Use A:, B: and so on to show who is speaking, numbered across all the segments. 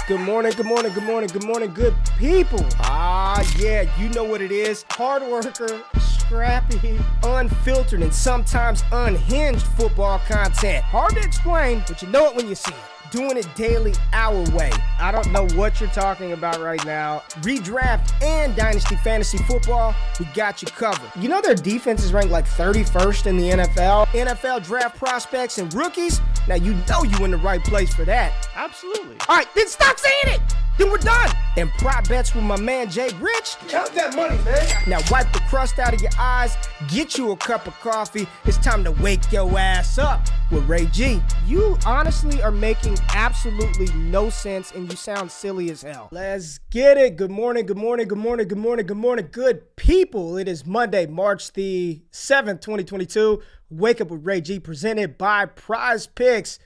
A: Good morning, good morning, good morning, good morning, good people. Yeah, you know what it is. Hard worker, scrappy, unfiltered, and sometimes unhinged football content. Hard to explain, but you know it when you see it. Doing it daily our way. I don't know what you're talking about right now. Redraft and Dynasty Fantasy Football, we got you covered. You know their defense is ranked like 31st in the NFL? NFL draft prospects and rookies? Now you know you in the right place for that.
B: Absolutely.
A: All right, then stop saying it. Then we're done. And prop bets with my man Jay Rich. Count that money, man. Now wipe the crust out of your eyes. Get you a cup of coffee. It's time to wake your ass up with Ray G. You honestly are making absolutely no sense and you sound silly as hell. Let's get it. Good morning, good morning, good morning, good morning, good morning, good people. It is Monday, March the 7th, 2022. Wake Up with Ray G presented by Prize Picks.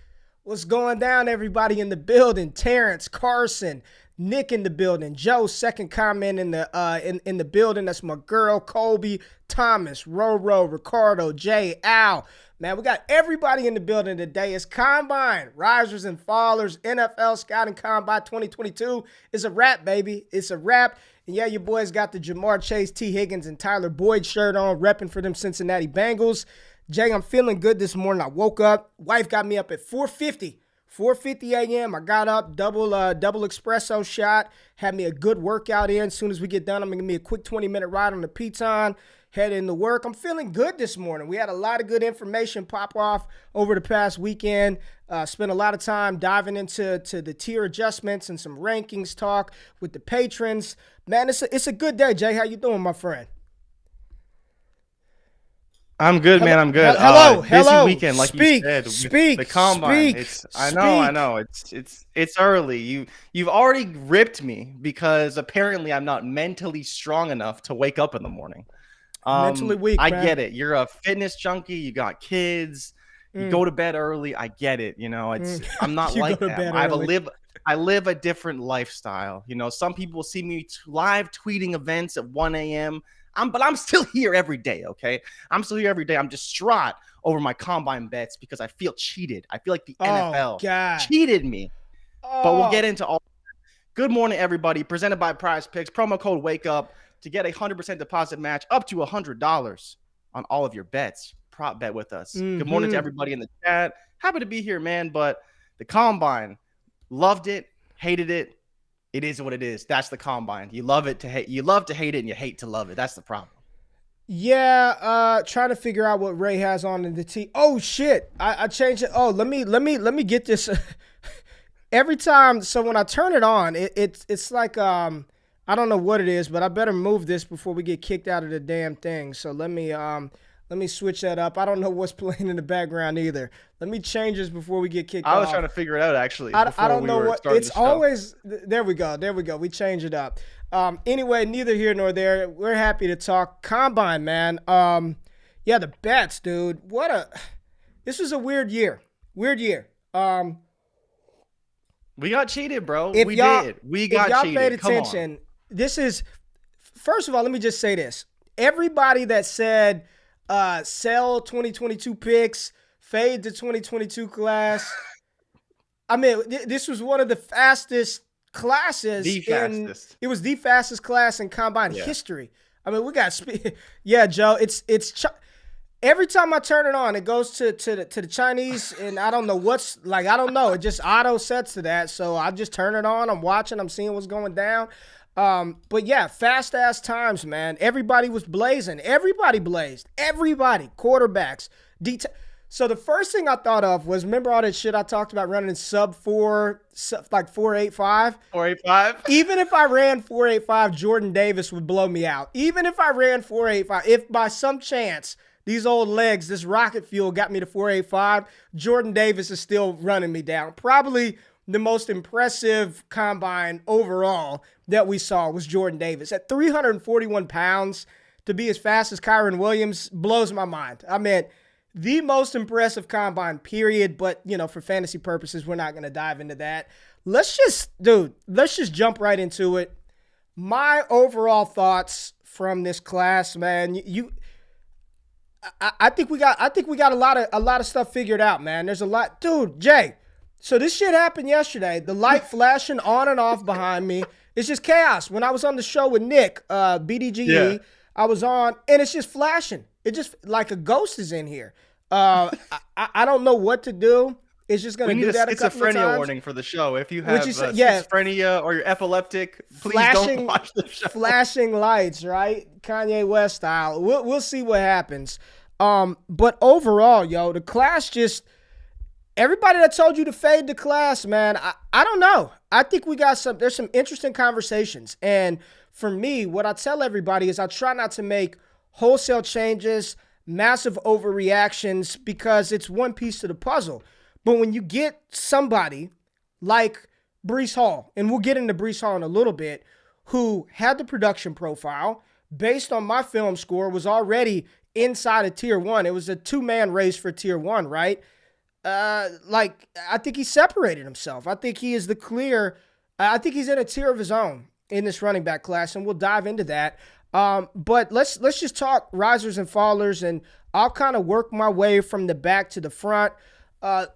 A: What's going down, everybody in the building? Terrence, Carson, Nick in the building, Joe, second comment in the building. That's my girl, Colby, Thomas, Roro, Ricardo, Jay, Al. Man, we got everybody in the building today. It's Combine, Risers and Fallers, NFL Scouting Combine 2022. It's a wrap, baby. It's a wrap. And yeah, your boys got the Jamar Chase, T. Higgins, and Tyler Boyd shirt on, repping for them Cincinnati Bengals. Jay, I'm feeling good this morning. I woke up. Wife got me up at 4:50 a.m. I got up, double espresso shot, had me a good workout in. As soon as we get done, I'm going to give me a quick 20-minute ride on the Peloton, head into work. I'm feeling good this morning. We had a lot of good information pop off over the past weekend. Spent a lot of time diving into the tier adjustments and some rankings talk with the patrons. Man, it's a good day, Jay. How you doing, my friend?
B: I'm good, man. I'm good.
A: Hello.
B: Busy weekend, like
A: speak,
B: you said.
A: Speak.
B: The combine.
A: Speak.
B: I know. It's early. You've already ripped me because apparently I'm not mentally strong enough to wake up in the morning.
A: Mentally weak.
B: I
A: man.
B: get it. You're a fitness junkie. You got kids. You go to bed early. I get it. You know, I'm not like that. I live a different lifestyle. You know, some people see me live tweeting events at 1 a.m. But I'm still here every day, okay? I'm still here every day. I'm distraught over my combine bets because I feel cheated. I feel like the NFL cheated me. But we'll get into all. Good morning, everybody. Presented by Prize Picks. Promo code WAKEUP to get a 100% deposit match up to $100 on all of your bets. Prop bet with us. Good morning to everybody in the chat. Happy to be here, man. But the combine, loved it, hated it. It is what it is. That's the combine. You love it to hate. You love to hate it and you hate to love it. That's the problem.
A: Yeah, trying to figure out what Ray has on in the tee. Oh shit. I changed it. Oh, let me get this. Every time, so when I turn it on, it's like I don't know what it is, but I better move this before we get kicked out of the damn thing. So let me switch that up. I don't know what's playing in the background either. Let me change this before we get kicked off.
B: I was trying to figure it out, actually.
A: I don't know what. It's always, there we go. We change it up. Anyway, neither here nor there. We're happy to talk Combine, man. Yeah, the bets, dude. This was a weird year. We
B: got cheated, bro.
A: We got cheated.
B: If
A: y'all paid attention, this is, first of all, let me just say this. Everybody that said, sell 2022 picks, fade the 2022 class. I mean, this was one of the fastest classes. It was the fastest class in combine history. I mean, we got yeah, Joe. Every time I turn it on, it goes to the Chinese, and I don't know I don't know. It just auto sets to that, so I just turn it on. I'm watching. I'm seeing what's going down. But yeah, fast ass times, man. Everybody was blazing. Everybody blazed. Everybody. Quarterbacks. So the first thing I thought of was, remember all that shit I talked about running sub 4.85?
B: 4.85?
A: Even if I ran 4.85, Jordan Davis would blow me out. Even if I ran 4.85, if by some chance these old legs, this rocket fuel got me to 4.85, Jordan Davis is still running me down. Probably the most impressive combine overall that we saw was Jordan Davis. At 341 pounds, to be as fast as Kyron Williams blows my mind. I mean, the most impressive combine, period. But, you know, for fantasy purposes, we're not going to dive into that. Let's just jump right into it. My overall thoughts from this class, man. I think we got a lot of stuff figured out, man. There's a lot, dude. Jay, So this shit happened yesterday. The light flashing on and off behind me. It's just chaos. When I was on the show with Nick, BDGE, I was on, and it's just flashing. It just like a ghost is in here. I don't know what to do. It's just going to do that a couple of times. We need a schizophrenia
B: warning for the show. If you have schizophrenia or you're epileptic, please don't watch the show.
A: Flashing lights, right? Kanye West style. We'll see what happens. But overall, yo, the class just... Everybody that told you to fade the class, man, I don't know. I think there's some interesting conversations. And for me, what I tell everybody is I try not to make wholesale changes, massive overreactions, because it's one piece to the puzzle. But when you get somebody like Breece Hall, and we'll get into Breece Hall in a little bit, who had the production profile, based on my film score, was already inside of tier 1. It was a 2-man race for tier 1, right? I think he separated himself. I think he is I think he's in a tier of his own in this running back class, and we'll dive into that. But let's just talk risers and fallers, and I'll kind of work my way from the back to the front.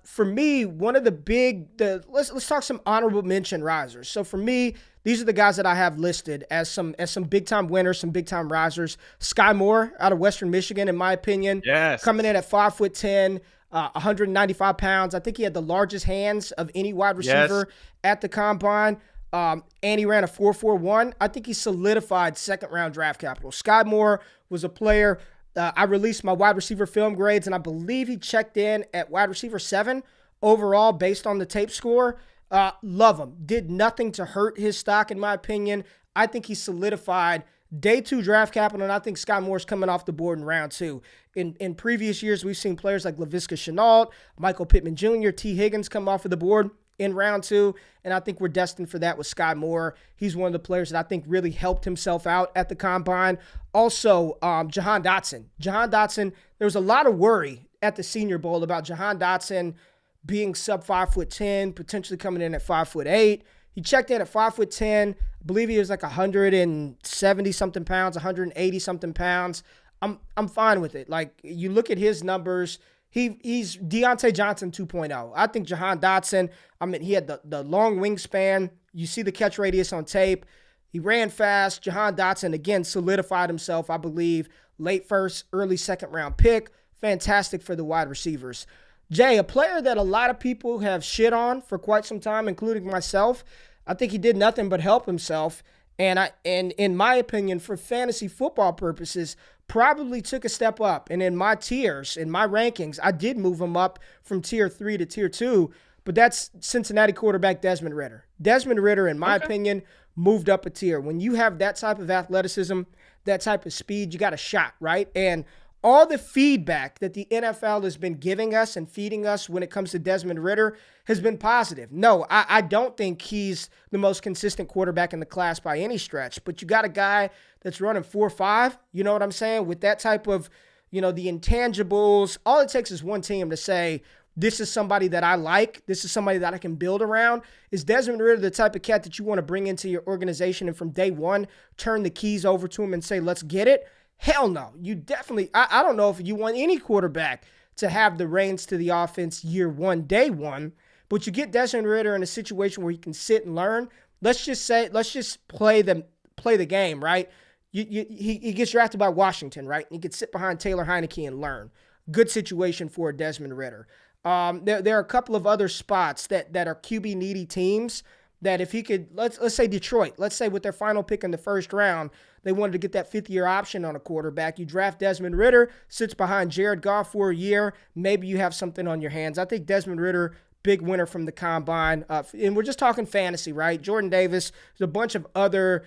A: For me, one of let's talk some honorable mention risers. So for me, these are the guys that I have listed as some big time winners, some big time risers. Sky Moore out of Western Michigan, in my opinion, coming in at 5'10". 195 pounds. I think he had the largest hands of any wide receiver at the combine. And he ran a 4.41. I think he solidified second-round draft capital. Sky Moore was a player. I released my wide receiver film grades, and I believe he checked in at wide receiver 7 overall based on the tape score. Love him. Did nothing to hurt his stock, in my opinion. I think he solidified day 2 draft capital, and I think Sky Moore's coming off the board in round 2. In previous years, we've seen players like Laviska Shenault, Michael Pittman Jr., T. Higgins come off of the board in round 2, and I think we're destined for that with Sky Moore. He's one of the players that I think really helped himself out at the combine. Also, Jahan Dotson. Jahan Dotson, there was a lot of worry at the Senior Bowl about Jahan Dotson being sub 5'10", potentially coming in at 5'8". He checked in at 5'10". I believe he was like 170-something pounds, 180-something pounds. I'm fine with it. Like, you look at his numbers, he's Deontay Johnson 2.0. I think Jahan Dotson, he had the long wingspan. You see the catch radius on tape. He ran fast. Jahan Dotson, again, solidified himself, I believe, late first, early second round pick. Fantastic for the wide receivers. Jay, a player that a lot of people have shit on for quite some time, including myself. I think he did nothing but help himself. And in my opinion, for fantasy football purposes, probably took a step up. And in my tiers, in my rankings, I did move him up from tier 3 to tier 2. But that's Cincinnati quarterback Desmond Ridder. Desmond Ridder, in my opinion, moved up a tier. When you have that type of athleticism, that type of speed, you got a shot, right? And all the feedback that the NFL has been giving us and feeding us when it comes to Desmond Ridder has been positive. No, I don't think he's the most consistent quarterback in the class by any stretch, but you got a guy that's running 4.5, you know what I'm saying? With that type of, the intangibles, all it takes is one team to say, this is somebody that I like, this is somebody that I can build around. Is Desmond Ridder the type of cat that you want to bring into your organization and from day one, turn the keys over to him and say, let's get it? Hell no. You definitely, I don't know if you want any quarterback to have the reins to the offense year 1, day 1, but you get Desmond Ridder in a situation where he can sit and learn. Let's just play the game, right? He gets drafted by Washington, right? He could sit behind Taylor Heineke and learn. Good situation for Desmond Ridder. There are a couple of other spots that are QB needy teams that if he could, let's say Detroit, let's say with their final pick in the first round, they wanted to get that 5th-year option on a quarterback. You draft Desmond Ridder, sits behind Jared Goff for a year. Maybe you have something on your hands. I think Desmond Ridder, big winner from the combine. And we're just talking fantasy, right? Jordan Davis, there's a bunch of other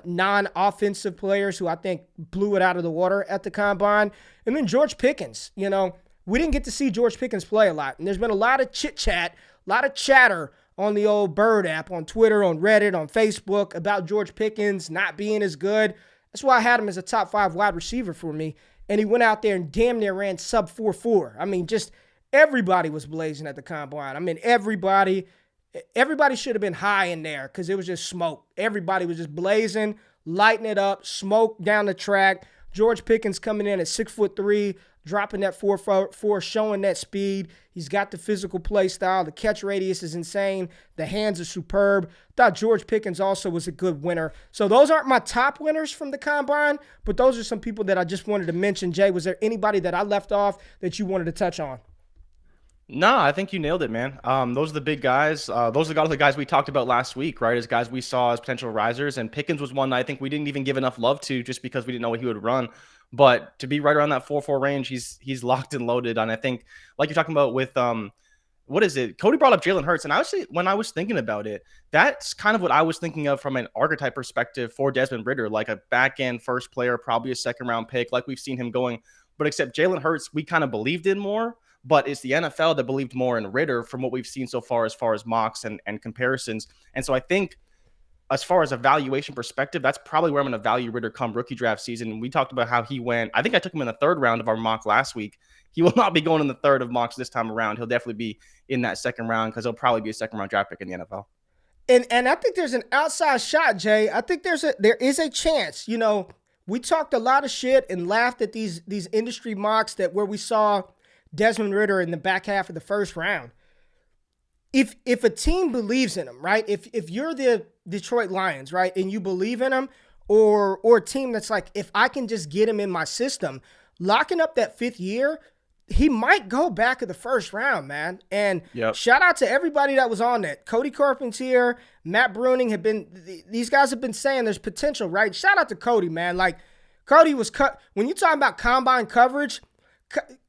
A: non-offensive players who I think blew it out of the water at the combine. And then George Pickens, we didn't get to see George Pickens play a lot. And there's been a lot of chit-chat, a lot of chatter on the old Bird app, on Twitter, on Reddit, on Facebook about George Pickens not being as good. That's why I had him as a top 5 wide receiver for me. And he went out there and damn near ran sub 4.4. Just everybody was blazing at the combine. Everybody should have been high in there because it was just smoke. Everybody was just blazing, lighting it up, smoke down the track. George Pickens coming in at 6'3", dropping that 4.4, showing that speed. He's got the physical play style. The catch radius is insane. The hands are superb. Thought George Pickens also was a good winner. So those aren't my top winners from the Combine, but those are some people that I just wanted to mention. Jay, was there anybody that I left off that you wanted to touch on?
B: No, I think you nailed it, man. Those are the big guys. Those are the guys we talked about last week, right? As guys we saw as potential risers. And Pickens was one that I think we didn't even give enough love to just because we didn't know what he would run. But to be right around that 4.4 range, he's locked and loaded. And I think, like you're talking about with what is it? Cody brought up Jalen Hurts, and when I was thinking about it, that's kind of what I was thinking of from an archetype perspective for Desmond Ridder, like a back end first player, probably a second round pick, like we've seen him going. But except Jalen Hurts, we kind of believed in more. But it's the NFL that believed more in Ridder from what we've seen so far as mocks and comparisons. And so I think as far as a valuation perspective, that's probably where I'm going to value Ridder come rookie draft season. We talked about how he went. I think I took him in the third round of our mock last week. He will not be going in the third of mocks this time around. He'll definitely be in that second round because he'll probably be a second round draft pick in the NFL.
A: And I think there's an outside shot, Jay. I think there is a chance. You know, we talked a lot of shit and laughed at these industry mocks where we saw Desmond Ridder in the back half of the first round. If a team believes in him, right? If you're the Detroit Lions, right, and you believe in him, or a team that's like, if I can just get him in my system, locking up that 5th year, he might go back of the first round, man. And Shout out to everybody that was on that. Cody Carpentier, Matt Bruning these guys have been saying there's potential, right? Shout out to Cody, man. Like, Cody was cut. When you talking about combine coverage,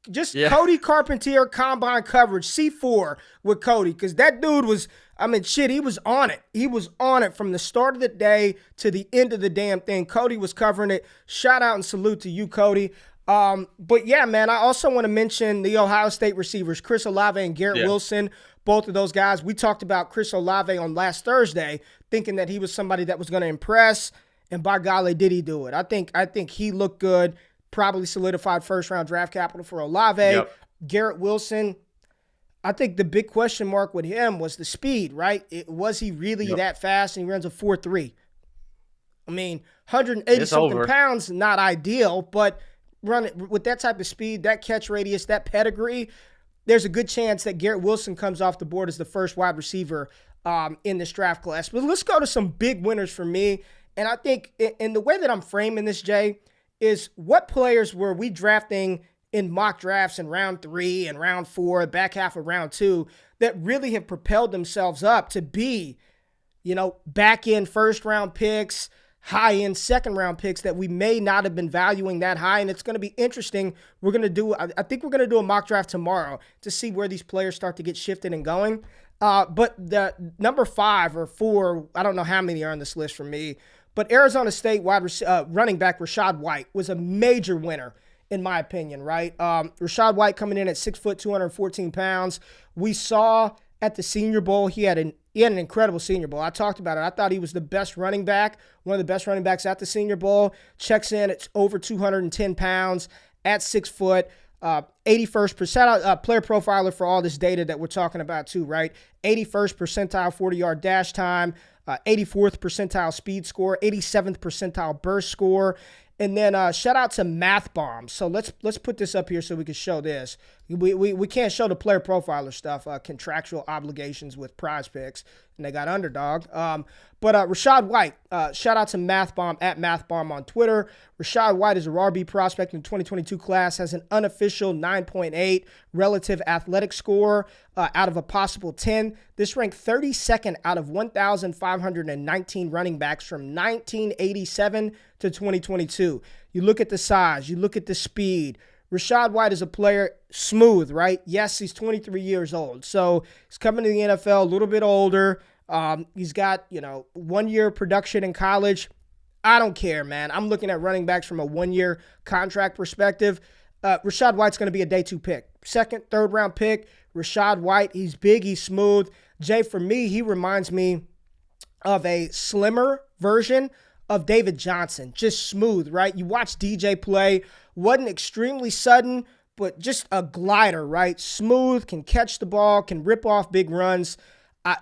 A: Cody Carpentier combine coverage, C4 with Cody, because that dude was, he was on it. He was on it from the start of the day to the end of the damn thing. Cody was covering it. Shout out and salute to you, Cody. But yeah, man, I also want to mention the Ohio State receivers, Chris Olave and Garrett Wilson. Both of those guys. We talked about Chris Olave on last Thursday, thinking that he was somebody that was going to impress, and by golly, did he do it. I think he looked good. Probably solidified first-round draft capital for Olave. Yep. Garrett Wilson, I think the big question mark with him was the speed, right? Was he really that fast? And he runs a 4.3. 180-something pounds, not ideal, but running with that type of speed, that catch radius, that pedigree, there's a good chance that Garrett Wilson comes off the board as the first wide receiver in this draft class. But let's go to some big winners for me. And I think in the way that I'm framing this, Jay, is what players were we drafting in mock drafts in round 3 and round 4, back half of round 2, that really have propelled themselves up to be, back end first round picks, high end second round picks that we may not have been valuing that high. And it's going to be interesting. I think we're going to do a mock draft tomorrow to see where these players start to get shifted and going. But the number 5 or 4, I don't know how many are on this list for me, but Arizona State running back Rachaad White was a major winner, in my opinion, right? Rachaad White coming in at 6 foot, 214 pounds. We saw at the Senior Bowl, he had an incredible Senior Bowl. I talked about it. I thought he was the best running back, one of the best running backs at the Senior Bowl. Checks in at over 210 pounds at 6 foot. 81st percentile player profiler for all this data that we're talking about too, right? 81st percentile 40-yard dash time, 84th percentile speed score, 87th percentile burst score, and then shout out to Math Bomb. So let's put this up here so we can show this. We can't show the player profiler stuff, contractual obligations with Prize Picks, and they got Underdog. But Rachaad White, shout out to Math Bomb at Math Bomb on Twitter. Rachaad White is a RB prospect in the 2022 class, has an unofficial 9.8 relative athletic score out of a possible 10. This ranked 32nd out of 1,519 running backs from 1987 to 2022. You look at the size, you look at the speed. Rachaad White is a player, smooth, right? Yes, he's 23 years old. So he's coming to the NFL a little bit older. He's got, 1 year production in college. I don't care, man. I'm looking at running backs from a 1 year contract perspective. Rachaad White's going to be a day 2 pick. Second, third round pick. Rachaad White, he's big, he's smooth. Jay, for me, he reminds me of a slimmer version of David Johnson. Just smooth, right? You watch DJ play, wasn't extremely sudden, but just a glider, right? Smooth, can catch the ball, can rip off big runs.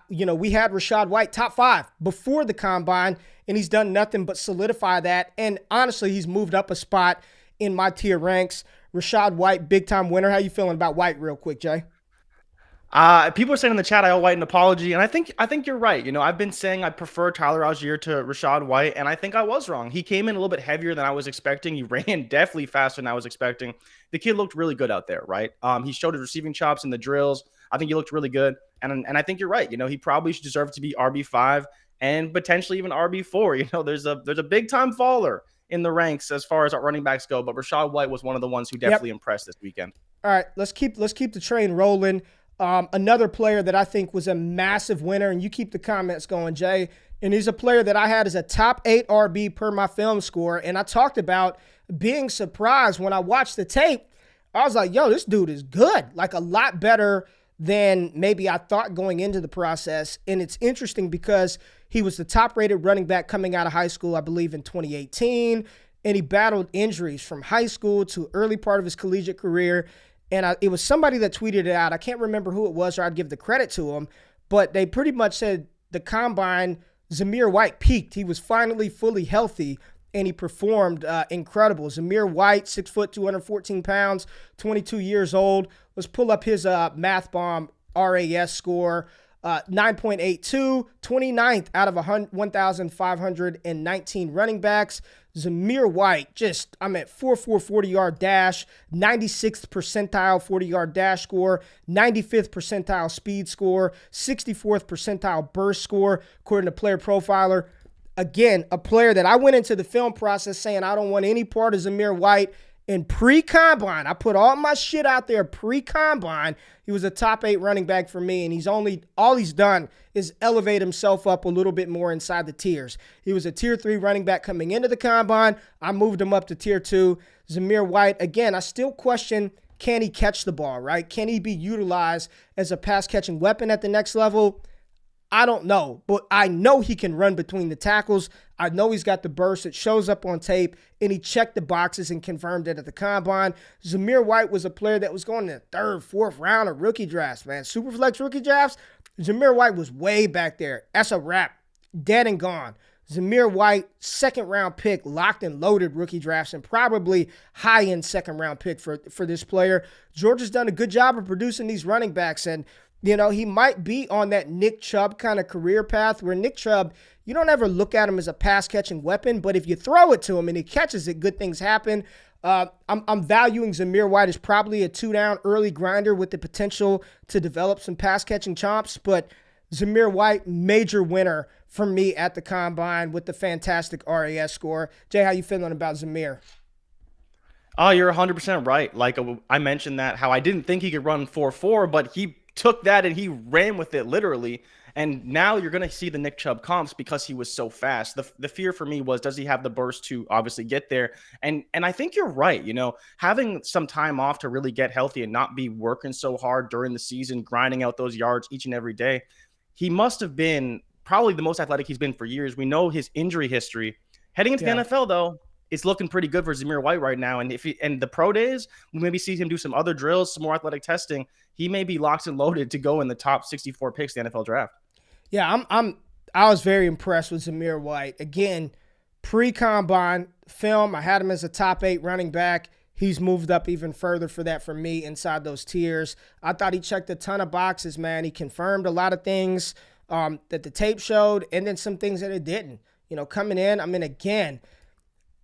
A: We had Rachaad White top 5 before the combine, and he's done nothing but solidify that. And honestly, he's moved up a spot in my tier ranks. Rachaad White, big time winner. How you feeling about White real quick, Jay?
B: People are saying in the chat I owe White an apology, and I think you're right. I've been saying I prefer Tyler Algier to Rachaad White, and I think I was wrong. He came in a little bit heavier than I was expecting. He ran definitely faster than I was expecting. The kid looked really good out there, right? He showed his receiving chops in the drills. I think he looked really good, and I think you're right. He probably should deserve to be RB5 and potentially even RB4. There's a big time faller in the ranks as far as our running backs go, but Rachaad White was one of the ones who definitely impressed this weekend.
A: All right, let's keep the train rolling. Another player that I think was a massive winner, and you keep the comments going, Jay, and he's a player that I had as a top 8 RB per my film score, and I talked about being surprised when I watched the tape. I was like, yo, this dude is good, like a lot better than maybe I thought going into the process, and it's interesting because he was the top-rated running back coming out of high school, I believe, in 2018, and he battled injuries from high school to early part of his collegiate career. And it was somebody that tweeted it out. I can't remember who it was, or I'd give the credit to him. But they pretty much said the combine, Zamir White peaked. He was finally fully healthy, and he performed incredible. Zamir White, 6 foot, 214 pounds, 22 years old. Let's pull up his Math Bomb RAS score. 9.82, 29th out of 1,519 running backs. Zamir White, I'm at 4.4 40-yard dash, 96th percentile 40-yard dash score, 95th percentile speed score, 64th percentile burst score, according to Player Profiler. Again, a player that I went into the film process saying I don't want any part of Zamir White. In pre-combine, I put all my shit out there pre-combine. He was a top 8 running back for me, and all he's done is elevate himself up a little bit more inside the tiers. He was a tier 3 running back coming into the combine. I moved him up to tier 2. Zamir White, again, I still question, can he catch the ball, right? Can he be utilized as a pass-catching weapon at the next level? I don't know, but I know he can run between the tackles. I know he's got the burst. It shows up on tape, and he checked the boxes and confirmed it at the combine. Zamir White was a player that was going in the 3rd, 4th round of rookie drafts, man. Superflex rookie drafts, Zamir White was way back there. That's a wrap. Dead and gone. Zamir White, 2nd round pick, locked and loaded rookie drafts, and probably high-end 2nd round pick for this player. Georgia's done a good job of producing these running backs, and he might be on that Nick Chubb kind of career path where Nick Chubb, you don't ever look at him as a pass-catching weapon, but if you throw it to him and he catches it, good things happen. I'm valuing Zamir White as probably a 2-down early grinder with the potential to develop some pass-catching chops, but Zamir White, major winner for me at the combine with the fantastic RAS score. Jay, how you feeling about Zamir?
B: Oh, you're 100% right. Like I mentioned that, how I didn't think he could run 4.4, but he took that and he ran with it literally. And now you're going to see the Nick Chubb comps because he was so fast. The fear for me was, does he have the burst to obviously get there? And I think you're right. Having some time off to really get healthy and not be working so hard during the season, grinding out those yards each and every day. He must have been probably the most athletic he's been for years. We know his injury history. Heading into the NFL, though, it's looking pretty good for Zamir White right now. And the pro days, we maybe see him do some other drills, some more athletic testing. He may be locked and loaded to go in the top 64 picks in the NFL draft.
A: Yeah, I was very impressed with Zamir White. Again, pre-combine film, I had him as a top 8 running back. He's moved up even further for that for me inside those tiers. I thought he checked a ton of boxes, man. He confirmed a lot of things that the tape showed, and then some things that it didn't. Coming in, again,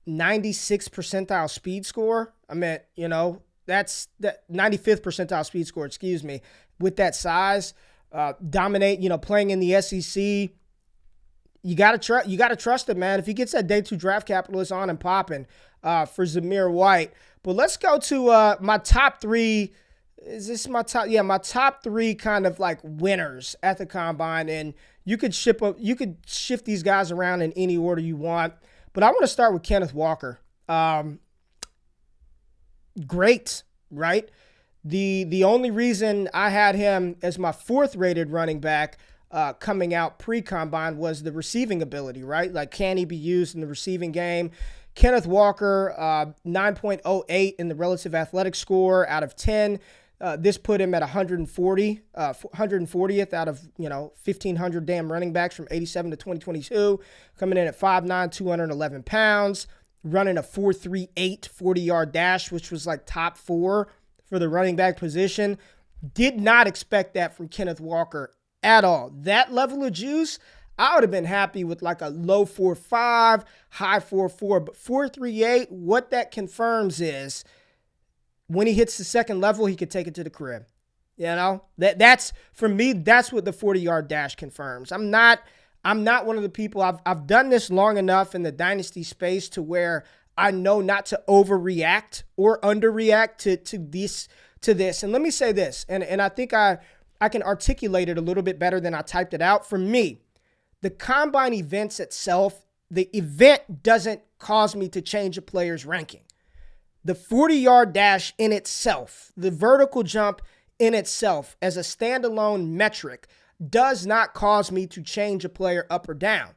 A: 96th percentile speed score. That's that 95th percentile speed score, with that size. Dominate, playing in the SEC. You gotta trust it, man. If he gets that day 2 draft capital, it's on and popping for Zamir White. But let's go to my top 3. Is this my top? Yeah, my top 3 kind of like winners at the combine, and you could shift these guys around in any order you want. But I want to start with Kenneth Walker. Great, right? The only reason I had him as my 4th rated running back coming out pre-combine was the receiving ability, right? Like, can he be used in the receiving game? Kenneth Walker, 9.08 in the relative athletic score out of 10. This put him at 140th out of 1,500 damn running backs from 87 to 2022, coming in at 5'9", 211 pounds, running a 4.38 40-yard dash, which was like top 4 for the running back position. Did not expect that from Kenneth Walker at all. That level of juice, I would have been happy with like a low 4.5, high 4.4, but 4.38, what that confirms is when he hits the second level, he could take it to the crib. That's for me, that's what the 40-yard dash confirms. I'm not one of the people, I've done this long enough in the dynasty space to where I know not to overreact or underreact to this. And let me say this, and I think I can articulate it a little bit better than I typed it out. For me, the combine events itself, the event doesn't cause me to change a player's ranking. The 40-yard dash in itself, the vertical jump in itself as a standalone metric does not cause me to change a player up or down.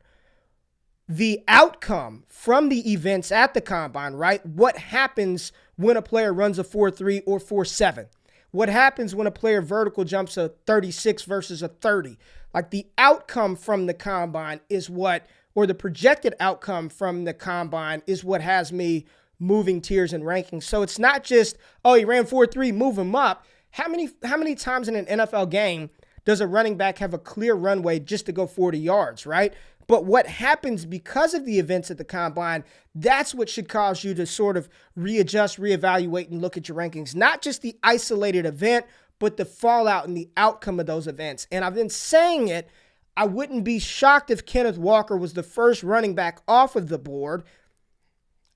A: The outcome from the events at the combine, right? What happens when a player runs a 4.3 or 4.7? What happens when a player vertical jumps a 36 versus a 30? Like the outcome from the combine is what, or the projected outcome from the combine is what has me moving tiers and rankings. So it's not just, oh, he ran 4.3, move him up. How many times in an NFL game does a running back have a clear runway just to go 40 yards, right? But what happens because of the events at the combine, that's what should cause you to sort of readjust, reevaluate, and look at your rankings. Not just the isolated event, but the fallout and the outcome of those events. And I've been saying it, I wouldn't be shocked if Kenneth Walker was the first running back off of the board.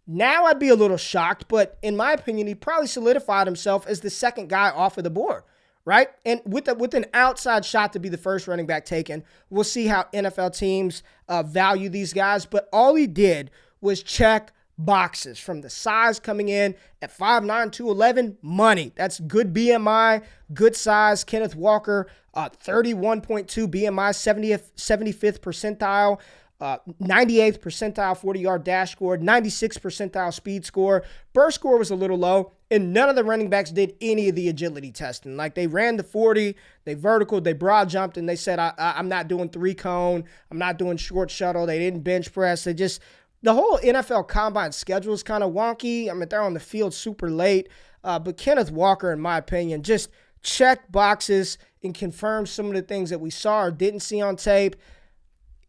A: Now I'd be a little shocked, but in my opinion, he probably solidified himself as the second guy off of the board, right? And with an outside shot to be the first running back taken. We'll see how NFL teams value these guys, but all he did was check boxes from the size coming in at 5'9", 211, money. That's good BMI, good size. Kenneth Walker, 31.2 BMI, 75th percentile. 98th percentile 40-yard dash score, 96th percentile speed score. Burst score was a little low, and none of the running backs did any of the agility testing. Like they ran the 40, they vertical, they broad jumped, and they said, I'm not doing 3-cone, I'm not doing short shuttle. They didn't bench press. The whole NFL combine schedule is kind of wonky. I mean, they're on the field super late. But Kenneth Walker, in my opinion, just checked boxes and confirmed some of the things that we saw or didn't see on tape.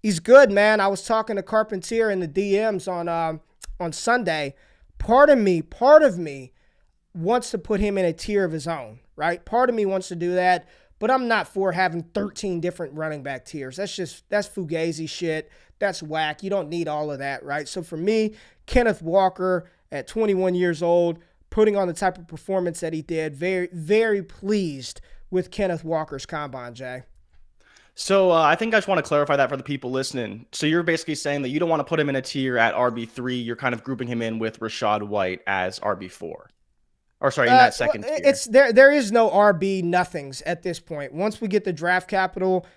A: He's good, man. I was talking to Carpentier in the DMs on Sunday. Part of me wants to put him in a tier of his own, right? Part of me wants to do that, but I'm not for having 13 different running back tiers. That's fugazi shit. That's whack. You don't need all of that, right? So for me, Kenneth Walker at 21 years old, putting on the type of performance that he did, very, very pleased with Kenneth Walker's combine, Jay.
B: So I think I just want to clarify that for the people listening. So you're basically saying that you don't want to put him in a tier at RB3. You're kind of grouping him in with Rachaad White as RB4. Or sorry, in that second tier.
A: It's there is no RB nothings at this point. Once we get the draft capital,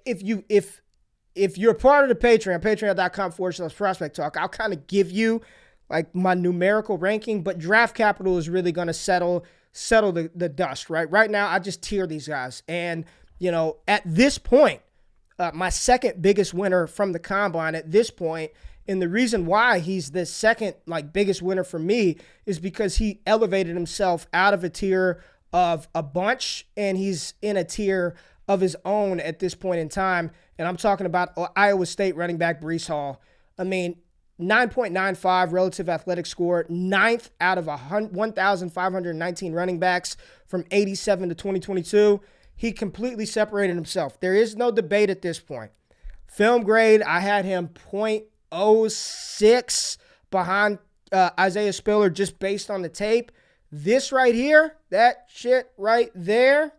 A: if you're part of the Patreon, patreon.com/prospect talk, I'll kind of give you like my numerical ranking, but draft capital is really going to settle the dust, right? Right now, I just tier these guys. And at this point, my second biggest winner from the combine at this point, and the reason why he's the second biggest winner for me is because he elevated himself out of a tier of a bunch and he's in a tier of his own at this point in time. And I'm talking about Iowa State running back Breece Hall. I mean, 9.95 relative athletic score, 9th out of 1,519 running backs from 87 to 2022. He completely separated himself. There is no debate at this point. Film grade, I had him 0.06 behind Isaiah Spiller just based on the tape. This right here, that shit right there,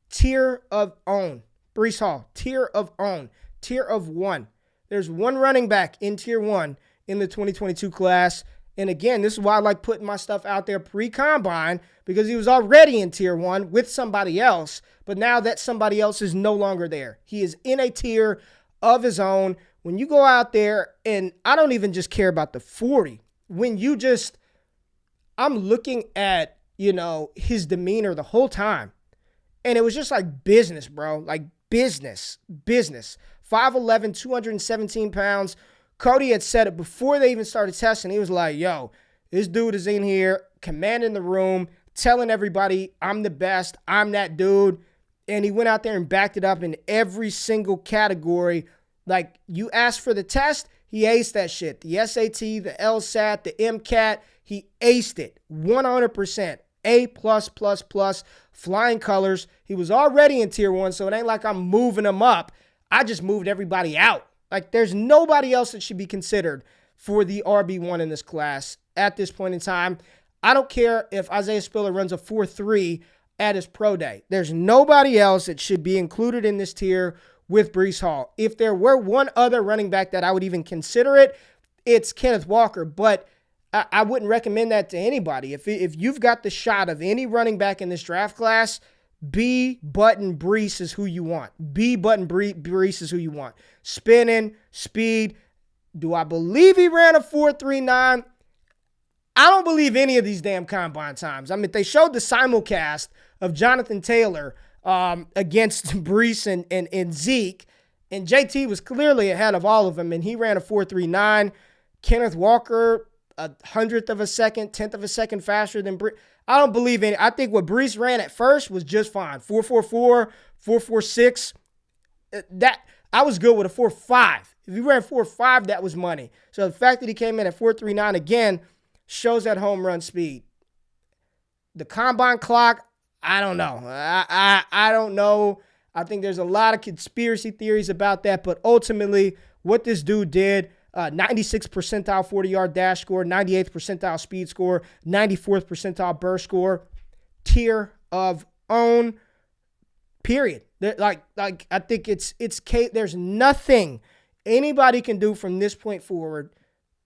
A: tier of own. Breece Hall, tier of own, tier of 1. There's one running back in tier 1 in the 2022 class. And again, this is why I like putting my stuff out there pre-combine, because he was already in tier 1 with somebody else, but now that somebody else is no longer there. He is in a tier of his own. When you go out there, and I don't even just care about the 40, I'm looking at his demeanor the whole time. And it was just like business, bro. Like business. 5'11", 217 pounds. Cody had said it before they even started testing. He was like, yo, this dude is in here commanding the room, telling everybody I'm the best, I'm that dude. And he went out there and backed it up in every single category. Like, you asked for the test, he aced that shit. The SAT, the LSAT, the MCAT, he aced it 100%. A+++, flying colors. He was already in tier 1, so it ain't like I'm moving him up. I just moved everybody out. Like, there's nobody else that should be considered for the RB1 in this class at this point in time. I don't care if Isaiah Spiller runs a 4.3 at his pro day. There's nobody else that should be included in this tier with Breece Hall. If there were one other running back that I would even consider it, it's Kenneth Walker, but I wouldn't recommend that to anybody. If you've got the shot of any running back in this draft class, B-button Breece is who you want. B-button Breece is who you want. Spinning, speed. Do I believe he ran a 4.39? I don't believe any of these damn combine times. I mean, they showed the simulcast of Jonathan Taylor against Breece and Zeke, and JT was clearly ahead of all of them, and he ran a 4.39. Kenneth Walker, 100th of a second, 10th of a second faster than Breece. I don't believe any. I think what Breece ran at first was just fine. 4.44, 4.46. That I was good with a 4.5. If he ran 4.5, that was money. So the fact that he came in at 4.39 again shows that home run speed. The combine clock, I don't know. I don't know. I think there's a lot of conspiracy theories about that, but ultimately what this dude did, 96th percentile 40-yard dash score, 98th percentile speed score, 94th percentile burst score, tier of own, period. Like I think it's there's nothing anybody can do from this point forward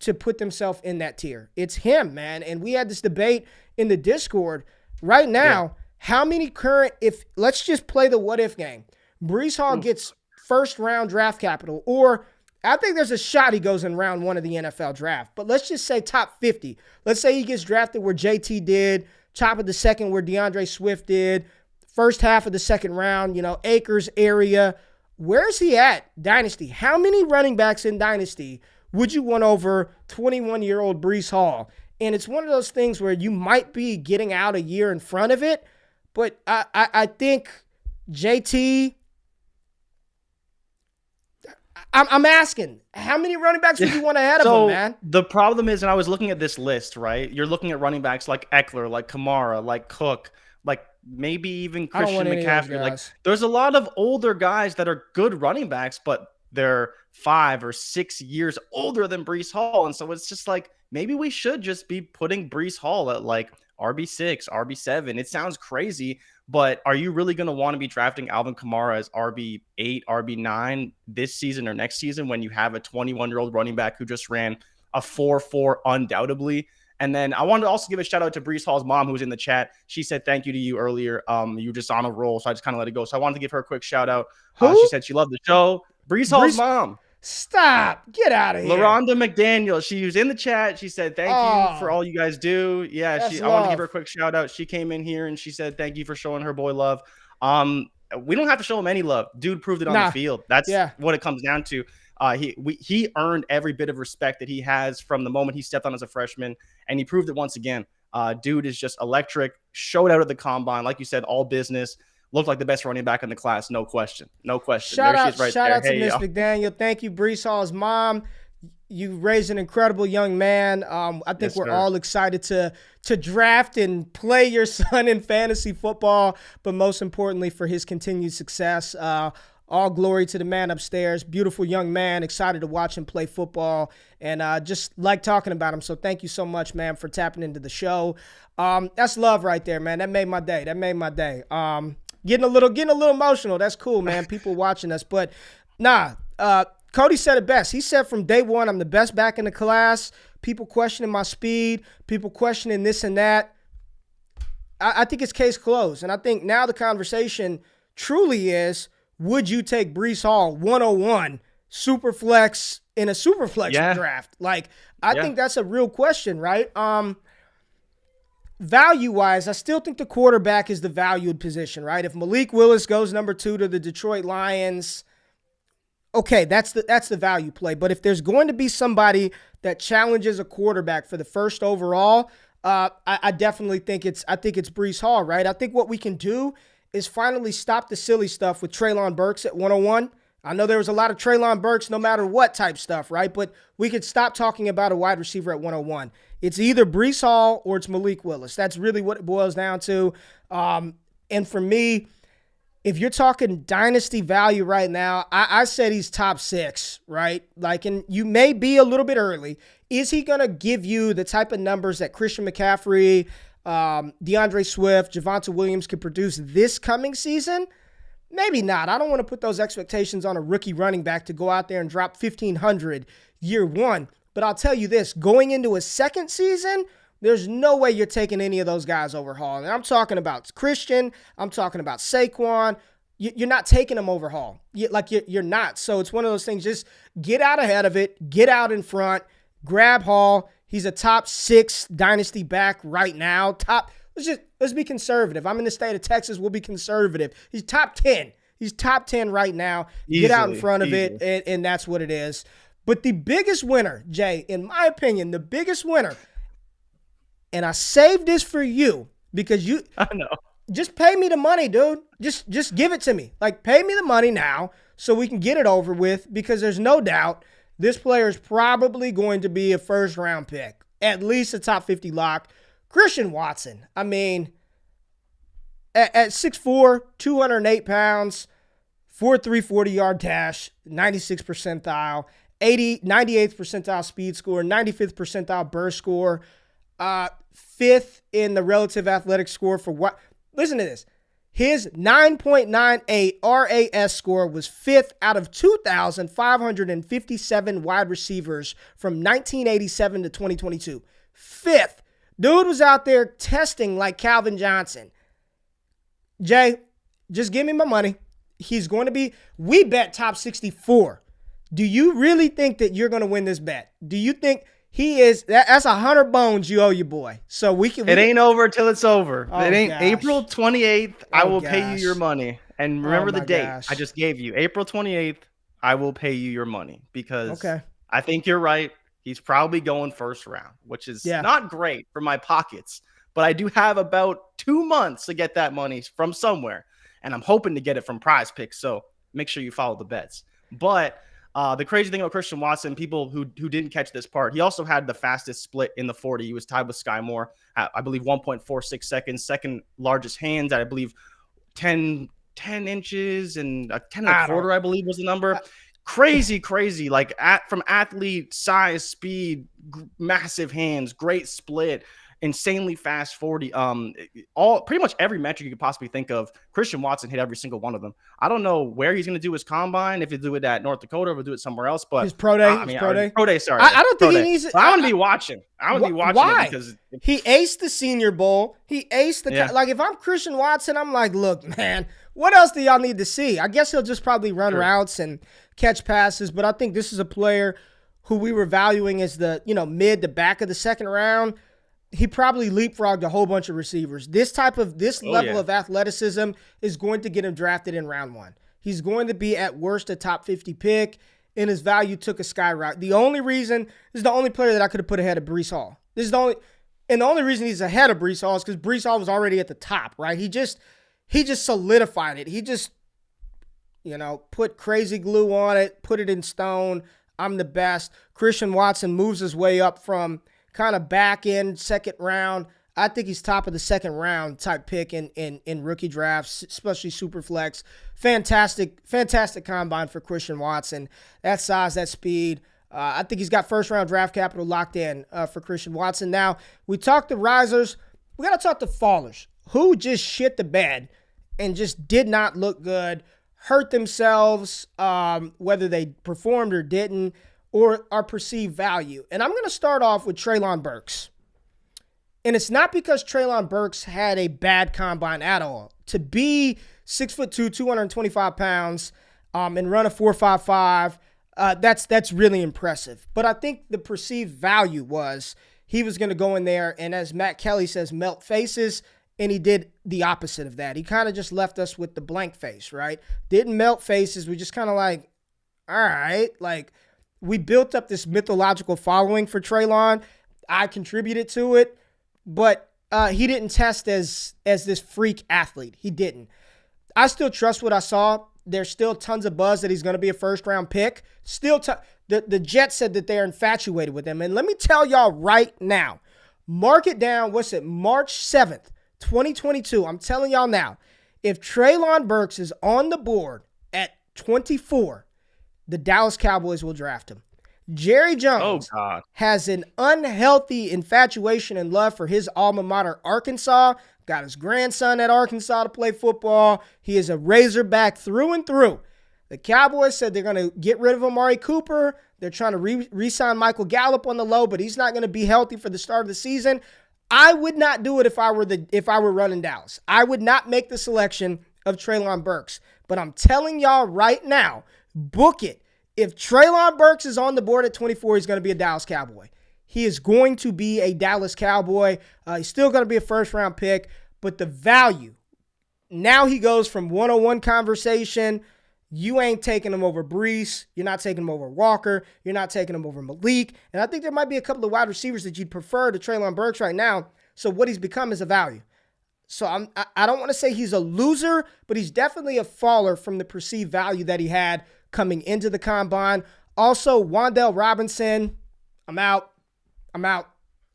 A: to put themselves in that tier. It's him, man. And we had this debate in the Discord right now. How many current, let's just play the what if game. Breece Hall gets first round draft capital, or I think there's a shot he goes in round 1 of the NFL draft, but let's just say top 50. Let's say he gets drafted where JT did, top of the second where DeAndre Swift did, first half of the second round, Acres area. Where's he at, Dynasty? How many running backs in Dynasty would you want over 21-year-old Breece Hall? And it's one of those things where you might be getting out a year in front of it, but I think JT, I'm asking, how many running backs would you want ahead of him, man?
B: The problem is, and I was looking at this list, right? You're looking at running backs like Eckler, like Kamara, like Cook, like maybe even Christian McCaffrey. Like, there's a lot of older guys that are good running backs, but they're 5 or 6 years older than Breece Hall. And so it's just like, maybe we should just be putting Breece Hall at like RB6, RB7. It sounds crazy, but are you really going to want to be drafting Alvin Kamara as RB8, RB9 this season or next season when you have a 21-year-old running back who just ran a 4.4 undoubtedly? And then I wanted to also give a shout out to Breece Hall's mom, who was in the chat. She said thank you to you earlier. You were just on a roll, so I just kind of let it go. So I wanted to give her a quick shout out. She said she loved the show. Breece Hall's mom.
A: Stop. Get out of here.
B: LaRonda McDaniel. She was in the chat. She said, thank you for all you guys do. Yeah, I wanted to give her a quick shout out. She came in here and she said, thank you for showing her boy love. We don't have to show him any love. Dude proved it on the field. That's what it comes down to. He earned every bit of respect that he has from the moment he stepped on as a freshman, and he proved it once again. Dude is just electric. Showed out at the combine. Like you said, all business. Looked like the best running back in the class, no question. No question.
A: Shout out to Miss McDaniel. Thank you, Breece Hall's mom. You raised an incredible young man. I think we're all excited to draft and play your son in fantasy football, but most importantly for his continued success. All glory to the man upstairs. Beautiful young man. Excited to watch him play football and just like talking about him. So thank you so much, man, for tapping into the show. That's love right there, man. That made my day. Getting a little emotional. That's cool, man. People watching us. But Cody said it best. He said from day one, I'm the best back in the class. People questioning my speed. People questioning this and that. I think it's case closed. And I think now the conversation truly is, would you take Breece Hall 101 super flex in a super flex draft? Like, I think that's a real question, right? value-wise, I still think the quarterback is the valued position, right? If Malik Willis goes number 2 to the Detroit Lions, okay, that's the value play. But if there's going to be somebody that challenges a quarterback for the first overall, I definitely think it's Breece Hall, right? I think what we can do is finally stop the silly stuff with Treylon Burks at 101. I know there was a lot of Treylon Burks no matter what type stuff, right? But we could stop talking about a wide receiver at 101. It's either Breece Hall or it's Malik Willis. That's really what it boils down to. And for me, if you're talking dynasty value right now, I said he's top 6, right? Like, and you may be a little bit early. Is he going to give you the type of numbers that Christian McCaffrey, DeAndre Swift, Javonte Williams could produce this coming season? Maybe not. I don't want to put those expectations on a rookie running back to go out there and drop 1,500 year one. But I'll tell you this, going into a second season, there's no way you're taking any of those guys over Hall. And I'm talking about Christian. I'm talking about Saquon. You're not taking them over Hall. You're not. So it's one of those things, just get out ahead of it, get out in front, grab Hall. He's a top 6 dynasty back right now. Let's be conservative. I'm in the state of Texas. We'll be conservative. He's top 10. He's top 10 right now. Get out in front of it, and that's what it is. But the biggest winner, Jay, in my opinion, the biggest winner, and I saved this for you because I know. Just pay me the money, dude. Just give it to me. Like, pay me the money now so we can get it over with, because there's no doubt this player is probably going to be a first-round pick, at least a top 50 lock. Christian Watson, I mean, at 6'4", 208 pounds, 4.3 40-yard dash, 96th percentile, 98th percentile speed score, 95th percentile burst score, 5th in the relative athletic score for what? Listen to this. His 9.98 RAS score was 5th out of 2,557 wide receivers from 1987 to 2022. 5th. Dude was out there testing like Calvin Johnson. Jay, just give me my money. He's going to be, we bet top 64. Do you really think that you're going to win this bet? Do you think he is, that's 100 bones you owe your boy. So we can.
B: It ain't over till it's over.
A: Oh,
B: it ain't
A: gosh.
B: April 28th. I will pay you your money. And remember the date
A: gosh.
B: I just gave you. April 28th, I will pay you your money, because I think you're right. He's probably going first round, which is not great for my pockets. But I do have about 2 months to get that money from somewhere. And I'm hoping to get it from Prize Picks. So make sure you follow the bets. But the crazy thing about Christian Watson, people who didn't catch this part, he also had the fastest split in the 40. He was tied with Sky Moore at, I believe, 1.46 seconds. Second largest hands at, I believe, 10 inches and 10 and a quarter, I believe was the number. Crazy. Like from athlete size, speed, massive hands, great split, insanely fast 40. Pretty much every metric you could possibly think of, Christian Watson hit every single one of them. I don't know where he's going to do his combine, if he'll do it at North Dakota or he'll do it somewhere else. But
A: his pro day,
B: pro day. Sorry,
A: I don't think he needs it.
B: I want to be watching. I want to be watching.
A: Why?
B: It because
A: he aced the Senior Bowl. He aced the like. If I'm Christian Watson, I'm like, look, man, what else do y'all need to see? I guess he'll just probably run routes and catch passes. But I think this is a player who we were valuing as the mid to back of the second round. He probably leapfrogged a whole bunch of receivers. This level of athleticism is going to get him drafted in round 1. He's going to be at worst a top 50 pick, and his value took a skyrocket. The only reason, this is the only player that I could have put ahead of Breece Hall. The only reason he's ahead of Breece Hall is because Breece Hall was already at the top, right? He just solidified it. He just, put crazy glue on it, put it in stone. I'm the best. Christian Watson moves his way up from kind of back in second round. I think he's top of the second round type pick in rookie drafts, especially super flex. Fantastic combine for Christian Watson. That size, that speed. I think he's got first round draft capital locked in for Christian Watson. Now, we talked to risers. We got to talk to fallers who just shit the bed and just did not look good, hurt themselves, whether they performed or didn't, or our perceived value. And I'm going to start off with Treylon Burks. And it's not because Treylon Burks had a bad combine at all. To be 6'2", 225 pounds, and run a 4.55, that's really impressive. But I think the perceived value was he was going to go in there and, as Matt Kelly says, melt faces, and he did the opposite of that. He kind of just left us with the blank face, right? Didn't melt faces. We just kind of like, all right, like we built up this mythological following for Treylon. I contributed to it, but he didn't test as this freak athlete. He didn't. I still trust what I saw. There's still tons of buzz that he's going to be a first-round pick. Still, the Jets said that they're infatuated with him. And let me tell y'all right now, mark it down, March 7th, 2022. I'm telling y'all now, if Treylon Burks is on the board at 24, the Dallas Cowboys will draft him. Jerry Jones has an unhealthy infatuation and love for his alma mater, Arkansas. Got his grandson at Arkansas to play football. He is a Razorback through and through. The Cowboys said they're going to get rid of Amari Cooper. They're trying to re-sign Michael Gallup on the low, but he's not going to be healthy for the start of the season. I would not do it if I were running Dallas. I would not make the selection of Treylon Burks. But I'm telling y'all right now, book it. If Treylon Burks is on the board at 24, he's going to be a Dallas Cowboy. He is going to be a Dallas Cowboy. He's still going to be a first-round pick, but the value, now he goes from one-on-one conversation. You ain't taking him over Breece. You're not taking him over Walker. You're not taking him over Malik. And I think there might be a couple of wide receivers that you'd prefer to Treylon Burks right now. So what he's become is a value. So I don't want to say he's a loser, but he's definitely a faller from the perceived value that he had coming into the combine. Also, Wan'Dale Robinson, I'm out.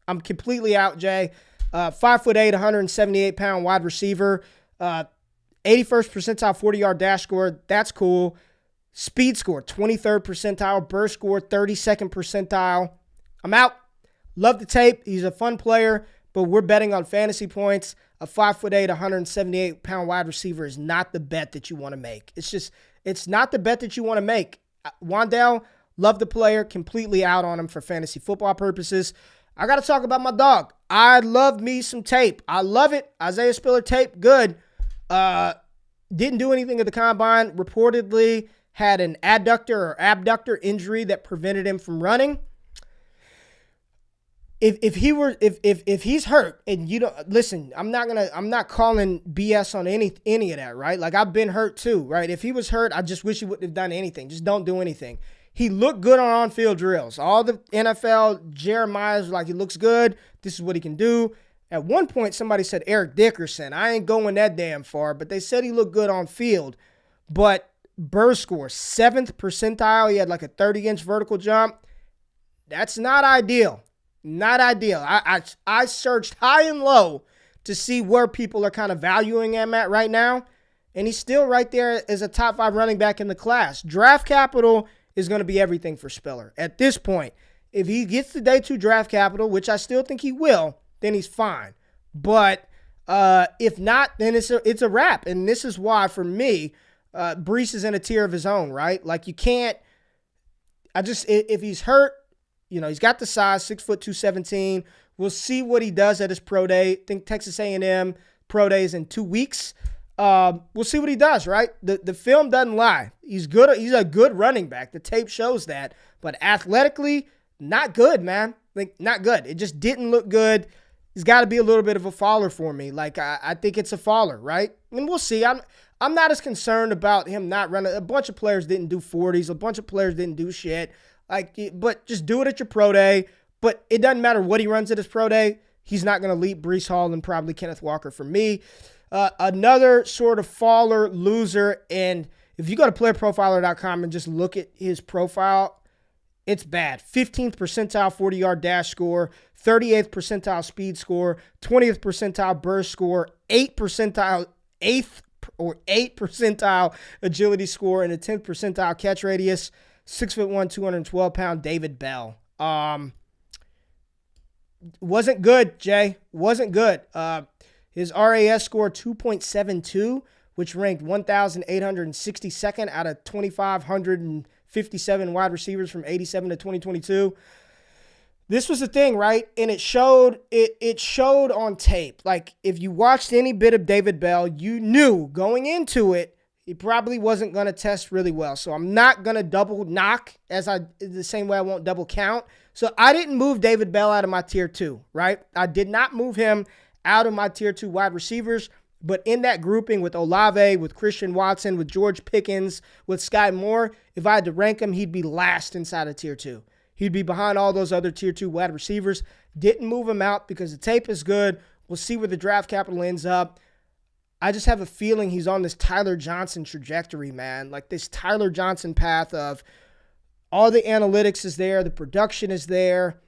A: I'm completely out, Jay. 5'8", 178-pound wide receiver. 81st percentile 40-yard dash score. That's cool. Speed score, 23rd percentile. Burst score, 32nd percentile. I'm out. Love the tape. He's a fun player, but we're betting on fantasy points. A 5'8", 178-pound wide receiver is not the bet that you want to make. It's not the bet that you want to make. Wan'Dale, love the player, completely out on him for fantasy football purposes. I got to talk about my dog. I love me some tape. I love it. Isaiah Spiller tape, good. Didn't do anything at the combine. Reportedly had an adductor or abductor injury that prevented him from running. If he's hurt, and you don't listen, I'm not calling BS on any of that, right? Like, I've been hurt too, right? If he was hurt, I just wish he wouldn't have done anything. Just don't do anything. He looked good on on-field drills. All the NFL Jeremiah's like, he looks good. This is what he can do. At one point, somebody said Eric Dickerson. I ain't going that damn far, but they said he looked good on field. But burst score, 7th percentile. He had like a 30-inch vertical jump. That's not ideal. Not ideal. I searched high and low to see where people are kind of valuing him at right now, and he's still right there as a top 5 running back in the class. Draft capital is going to be everything for Spiller. At this point, if he gets the day 2 draft capital, which I still think he will, then he's fine. But if not, then it's a wrap. And this is why, for me, Breece is in a tier of his own, right? Like, you can't – if he's hurt, you know, he's got the size, 6', 217. We'll see what he does at his pro day. I think Texas A&M pro day is in 2 weeks. We'll see what he does, right? The film doesn't lie. He's good. He's a good running back. The tape shows that. But athletically, not good, man. Like, not good. It just didn't look good. He's got to be a little bit of a faller for me. Like, I think it's a faller, right? I mean, we'll see. I'm not as concerned about him not running. A bunch of players didn't do 40s. A bunch of players didn't do shit. Like, but just do it at your pro day. But it doesn't matter what he runs at his pro day. He's not going to leap Breece Hall and probably Kenneth Walker for me. Another sort of faller, loser, and if you go to playerprofiler.com and just look at his profile, it's bad. 15th percentile 40-yard dash score, 38th percentile speed score, 20th percentile burst score, 8th percentile agility score, and a 10th percentile catch radius. 6'1", 212-pound David Bell. Wasn't good, Jay. Wasn't good. His RAS score 2.72, which ranked 1,862nd out of 2,557 wide receivers from 87 to 2022. This was the thing, right? And it showed on tape. Like, if you watched any bit of David Bell, you knew going into it, He probably wasn't going to test really well. So I'm not going to double knock the same way I won't double count. So I didn't move David Bell out of my tier 2, right? I did not move him out of my tier 2 wide receivers. But in that grouping with Olave, with Christian Watson, with George Pickens, with Sky Moore, if I had to rank him, he'd be last inside of tier 2. He'd be behind all those other tier 2 wide receivers. Didn't move him out because the tape is good. We'll see where the draft capital ends up. I just have a feeling he's on this Tyler Johnson trajectory, man. Like this Tyler Johnson path of all the analytics is there, the production is there.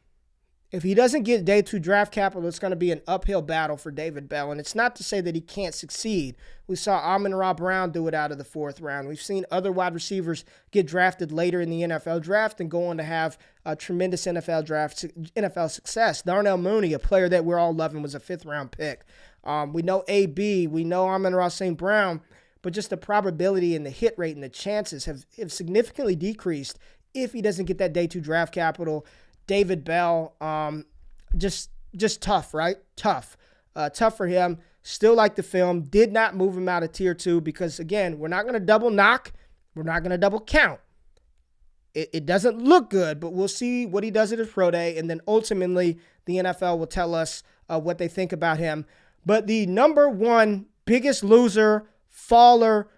A: If he doesn't get day 2 draft capital, it's going to be an uphill battle for David Bell. And it's not to say that he can't succeed. We saw Amon-Ra Brown do it out of the 4th round. We've seen other wide receivers get drafted later in the NFL draft and go on to have a tremendous NFL success. Darnell Mooney, a player that we're all loving, was a 5th round pick. We know AB, we know Amon-Ra St. Brown, but just the probability and the hit rate and the chances have significantly decreased if he doesn't get that day 2 draft capital. David Bell, just tough, right? Tough for him. Still like the film. Did not move him out of tier 2 because, again, we're not going to double knock. We're not going to double count. It doesn't look good, but we'll see what he does at his pro day, and then ultimately the NFL will tell us what they think about him. But the number one biggest loser, faller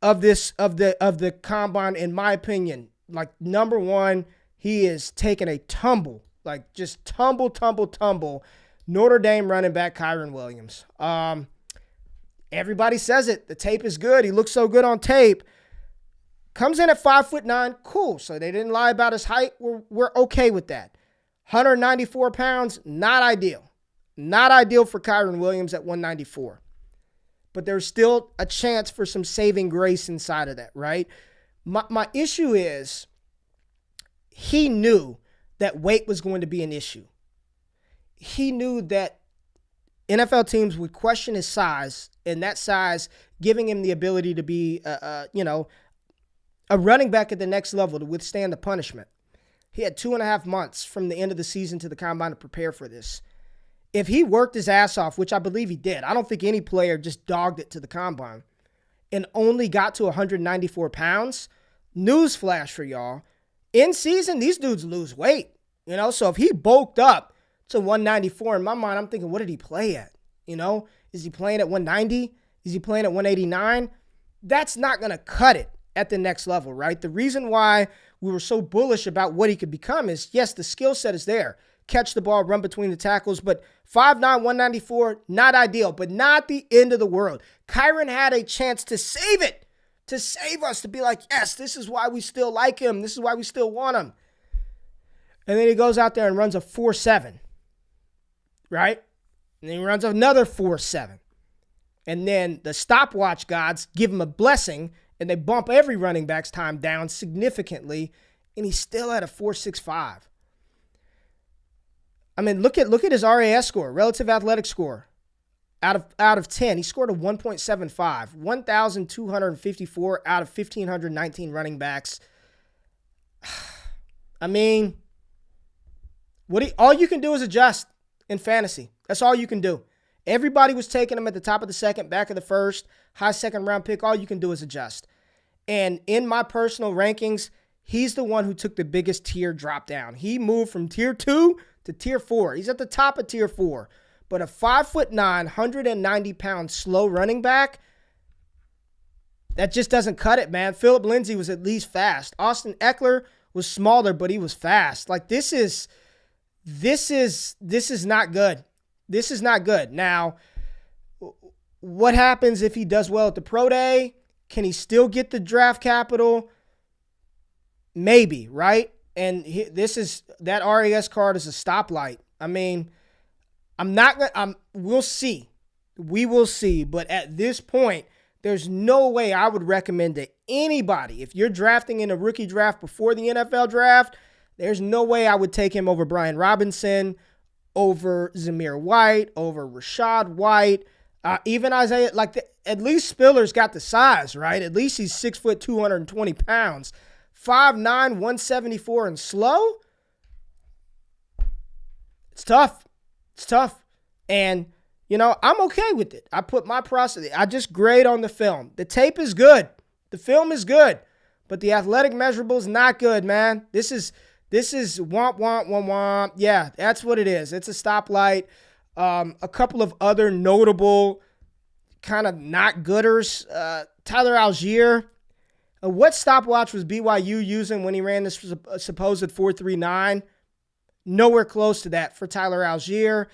A: of the combine, in my opinion, like number one, he is taking a tumble, like just tumble. Notre Dame running back Kyren Williams. Everybody says it. The tape is good. He looks so good on tape. Comes in at 5'9", cool. So they didn't lie about his height. We're okay with that. 194 pounds, not ideal. Not ideal for Kyren Williams at 194. But there's still a chance for some saving grace inside of that, right? My issue is he knew that weight was going to be an issue. He knew that NFL teams would question his size, and that size giving him the ability to be, a running back at the next level to withstand the punishment. He had 2.5 months from the end of the season to the combine to prepare for this. If he worked his ass off, which I believe he did, I don't think any player just dogged it to the combine, and only got to 194 pounds, newsflash for y'all, in season, these dudes lose weight. So if he bulked up to 194, in my mind, I'm thinking, what did he play at? Is he playing at 190? Is he playing at 189? That's not going to cut it at the next level, right? The reason why we were so bullish about what he could become is, yes, the skill set is there. Catch the ball, run between the tackles, but 5'9", 194, not ideal, but not the end of the world. Kyren had a chance to save it, to save us, to be like, yes, this is why we still like him. This is why we still want him. And then he goes out there and runs a 4.7, right? And then he runs another 4.7. And then the stopwatch gods give him a blessing, and they bump every running back's time down significantly, and he's still at a 4.65. I mean, look at his RAS score, relative athletic score, out of 10. He scored a 1.75, 1,254 out of 1,519 running backs. I mean, all you can do is adjust in fantasy. That's all you can do. Everybody was taking him at the top of the second, back of the first, high second round pick. All you can do is adjust. And in my personal rankings, he's the one who took the biggest tier drop down. He moved from tier 2 to tier 4. He's at the top of tier 4. But a 5'9", 190-pound slow running back, that just doesn't cut it, man. Phillip Lindsay was at least fast. Austin Eckler was smaller, but he was fast. Like, this is not good. This is not good. Now, what happens if he does well at the pro day? Can he still get the draft capital? Maybe, right? And that RAS card is a stoplight. I mean, we'll see. We will see. But at this point, there's no way I would recommend to anybody, if you're drafting in a rookie draft before the NFL draft, there's no way I would take him over Brian Robinson, over Zamir White, over Rashad White, even Isaiah. At least Spiller's got the size, right? At least he's 6 foot, 220 pounds. 5'9", 174 and slow. It's tough. And I'm okay with it. I put my process. I just grade on the film. The tape is good. The film is good. But the athletic measurable is not good, man. This is womp, womp, womp, womp. Yeah, that's what it is. It's a stoplight. A couple of other notable kind of not gooders. Tyler Algier. What stopwatch was BYU using when he ran this supposed 4.39? Nowhere close to that for Tyler Algier.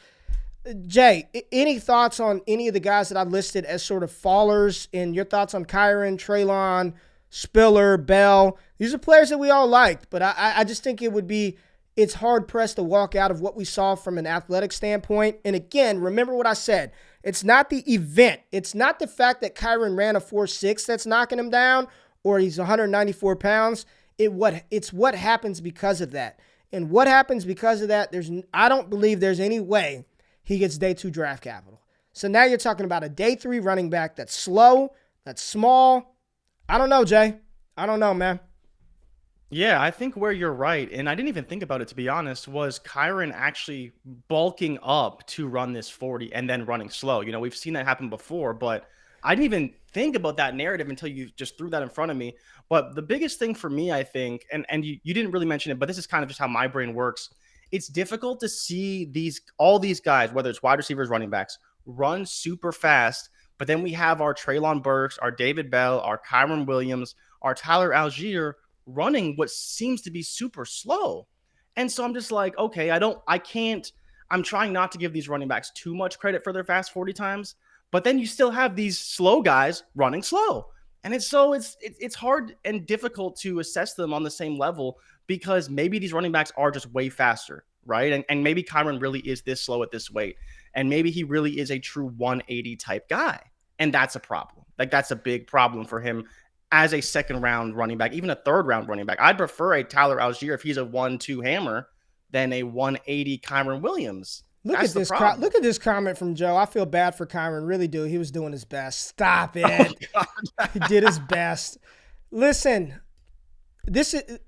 A: Jay, any thoughts on any of the guys that I listed as sort of fallers, and your thoughts on Kyren, Treylon, Spiller, Bell? These are players that we all liked, but I just think it's hard-pressed to walk out of what we saw from an athletic standpoint. And again, remember what I said. It's not the event. It's not the fact that Kyren ran a 4.6 that's knocking him down, or he's 194 pounds. It's what happens because of that. And what happens because of that, I don't believe there's any way he gets day 2 draft capital. So now you're talking about a day 3 running back that's slow, that's small. I don't know, Jay. I don't know, man.
B: Yeah, I think where you're right, and I didn't even think about it, to be honest, was Kyren actually bulking up to run this 40 and then running slow. We've seen that happen before, but I didn't even think about that narrative until you just threw that in front of me. But the biggest thing for me, I think, and you didn't really mention it, but this is kind of just how my brain works. It's difficult to see all these guys, whether it's wide receivers, running backs, run super fast. But then we have our Treylon Burks, our David Bell, our Kyren Williams, our Tyler Algier running what seems to be super slow. And so I'm just like, okay, I'm trying not to give these running backs too much credit for their fast 40 times. But then you still have these slow guys running slow. And it's hard and difficult to assess them on the same level, because maybe these running backs are just way faster, right? And maybe Kyren really is this slow at this weight. And maybe he really is a true 180 type guy. And that's a problem. Like, that's a big problem for him as a second round running back, even a third round running back. I'd prefer a Tyler Algier if he's a 1-2 hammer than a 180 Kyren Williams.
A: Look at this comment from Joe. I feel bad for Kyren. Really do. He was doing his best. Stop it. Oh, he did his best. Listen, this is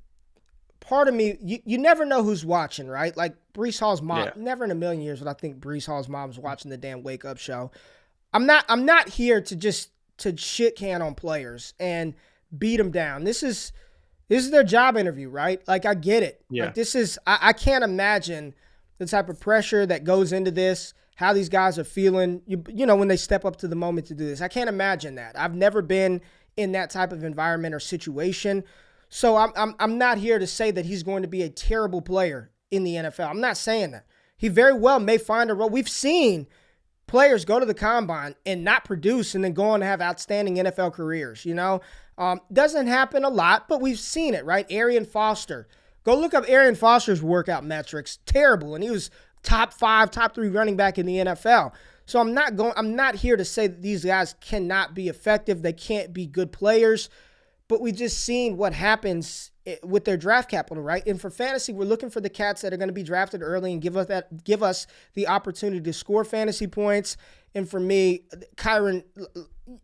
A: part of me. You never know who's watching, right? Like Breece Hall's mom. Yeah. Never in a million years would I think Breece Hall's mom was watching the damn Wake Up Show. I'm not here to shit can on players and beat them down. This is their job interview, right? Like, I get it.
B: Yeah.
A: Like, I can't imagine the type of pressure that goes into this, how these guys are feeling, when they step up to the moment to do this. I can't imagine that. I've never been in that type of environment or situation. So I'm not here to say that he's going to be a terrible player in the NFL. I'm not saying that. He very well may find a role. We've seen players go to the combine and not produce and then go on to have outstanding NFL careers, Doesn't happen a lot, but we've seen it, right? Arian Foster. Go look up Arian Foster's workout metrics. Terrible. And he was top 5, top 3 running back in the NFL. So I'm not here to say that these guys cannot be effective. They can't be good players. But we just seen what happens with their draft capital, right? And for fantasy, we're looking for the cats that are going to be drafted early and give us the opportunity to score fantasy points. And for me, Kyren,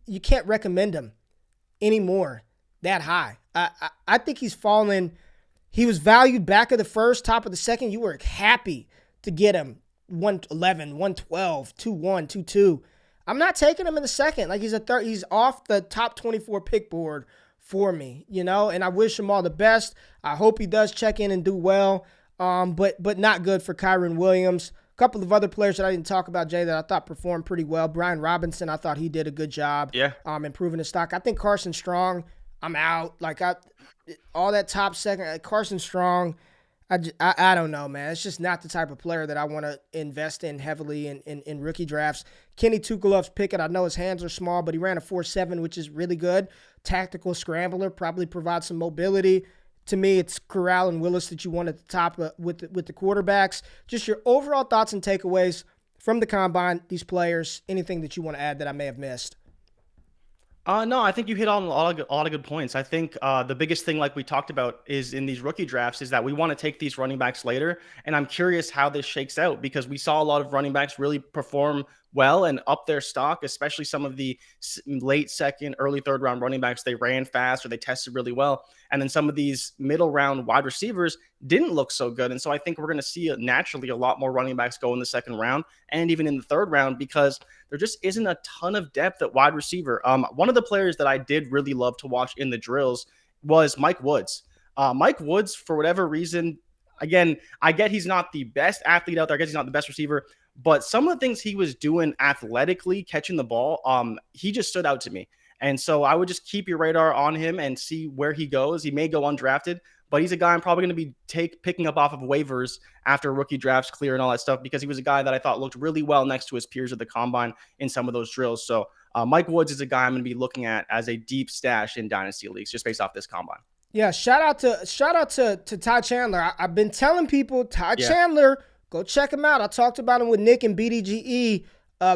A: you can't recommend him anymore that high. I think he's fallen. He was valued back of the first, top of the second. You were happy to get him 111, 112, 21, 22. I'm not taking him in the second. Like, he's off the top 24 pick board for me, and I wish him all the best. I hope he does check in and do well, but not good for Kyren Williams. A couple of other players that I didn't talk about, Jay, that I thought performed pretty well. Brian Robinson, I thought he did a good job improving his stock. I think Carson Strong, I'm out. Like, all that top second, Carson Strong, I don't know, man. It's just not the type of player that I want to invest in heavily in rookie drafts. Kenny Tukulov's Pickett, I know his hands are small, but he ran a 4.7, which is really good. Tactical scrambler, probably provides some mobility. To me, it's Corral and Willis that you want at the top with the quarterbacks. Just your overall thoughts and takeaways from the combine, these players, anything that you want to add that I may have missed.
B: No, I think you hit on a lot of good points. I think the biggest thing, like we talked about, is in these rookie drafts is that we want to take these running backs later. And I'm curious how this shakes out, because we saw a lot of running backs really perform well and up their stock, especially some of the late second, early third round running backs. They ran fast or they tested really well. And then some of these middle round wide receivers didn't look so good. And so I think we're going to see naturally a lot more running backs go in the second round and even in the third round because there just isn't a ton of depth at wide receiver. One of the players that I did really love to watch in the drills was Mike Woods. Mike Woods, for whatever reason, again, I get he's not the best athlete out there. I guess he's not the best receiver, but some of the things he was doing athletically, catching the ball, he just stood out to me. And so I would just keep your radar on him and see where he goes. He may go undrafted, but he's a guy I'm probably going to be picking up off of waivers after rookie drafts clear and all that stuff because he was a guy that I thought looked really well next to his peers at the combine in some of those drills. So Mike Woods is a guy I'm going to be looking at as a deep stash in dynasty leagues just based off this combine.
A: Yeah, shout out to Ty Chandler. I've been telling people Chandler, go check him out. I talked about him with Nick and BDGE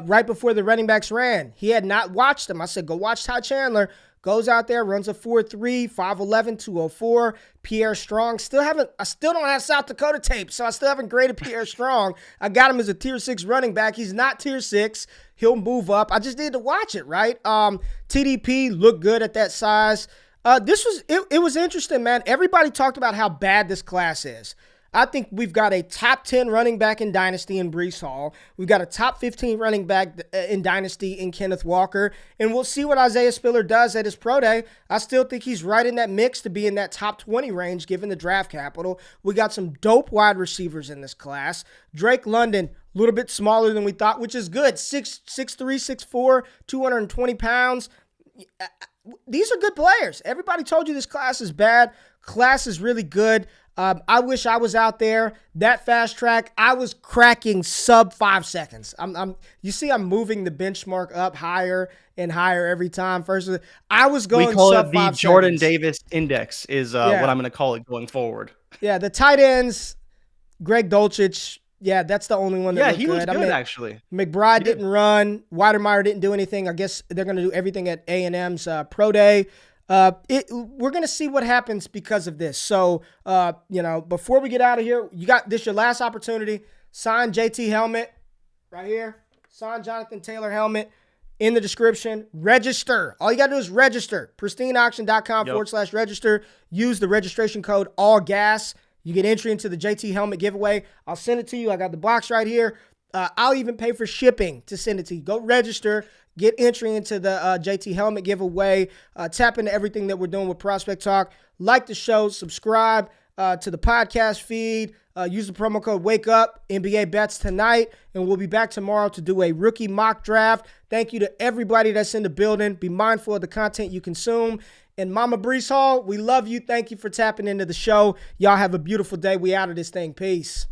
A: right before the running backs ran. He had not watched him. I said, go watch Ty Chandler. Goes out there, runs a 4.3, 5'11", 204. Pierre Strong. I still don't have South Dakota tape, so I still haven't graded Pierre Strong. I got him as a tier 6 running back. He's not tier 6. He'll move up. I just need to watch it, right? TDP looked good at that size. It was interesting, man. Everybody talked about how bad this class is. I think we've got a top 10 running back in Dynasty in Breece Hall. We've got a top 15 running back in Dynasty in Kenneth Walker. And we'll see what Isaiah Spiller does at his pro day. I still think he's right in that mix to be in that top 20 range given the draft capital. We got some dope wide receivers in this class. Drake London, a little bit smaller than we thought, which is good. 6'3", 6'4", 220 pounds. These are good players. Everybody told you this class is bad. Class is really good. I wish I was out there. That fast track, I was cracking sub 5 seconds. You see, I'm moving the benchmark up higher and higher every time. First, I was going.
B: We call
A: sub
B: it the
A: 5
B: Jordan
A: seconds.
B: Davis Index is what I'm going to call it going forward.
A: Yeah, the tight ends, Greg Dulcich. Yeah, that's the only one that looked
B: he
A: good.
B: was good, actually.
A: McBride didn't run. Weidermeyer didn't do anything. I guess they're going to do everything at A&M's pro day. We're going to see what happens because of this. So, before we get out of here, you got this your last opportunity. Sign JT helmet right here. Sign Jonathan Taylor helmet in the description. Register. All you got to do is register. pristineauction.com/register. Use the registration code ALLGAS. You get entry into the JT helmet giveaway. I'll send it to you. I got the box right here. I'll even pay for shipping to send it to you. Go register. Get entry into the JT helmet giveaway. Tap into everything that we're doing with Prospect Talk. Like the show. Subscribe to the podcast feed. Use the promo code WAKEUP. NBA bets tonight. And we'll be back tomorrow to do a rookie mock draft. Thank you to everybody that's in the building. Be mindful of the content you consume. And Mama Breece Hall, we love you. Thank you for tapping into the show. Y'all have a beautiful day. We out of this thing. Peace.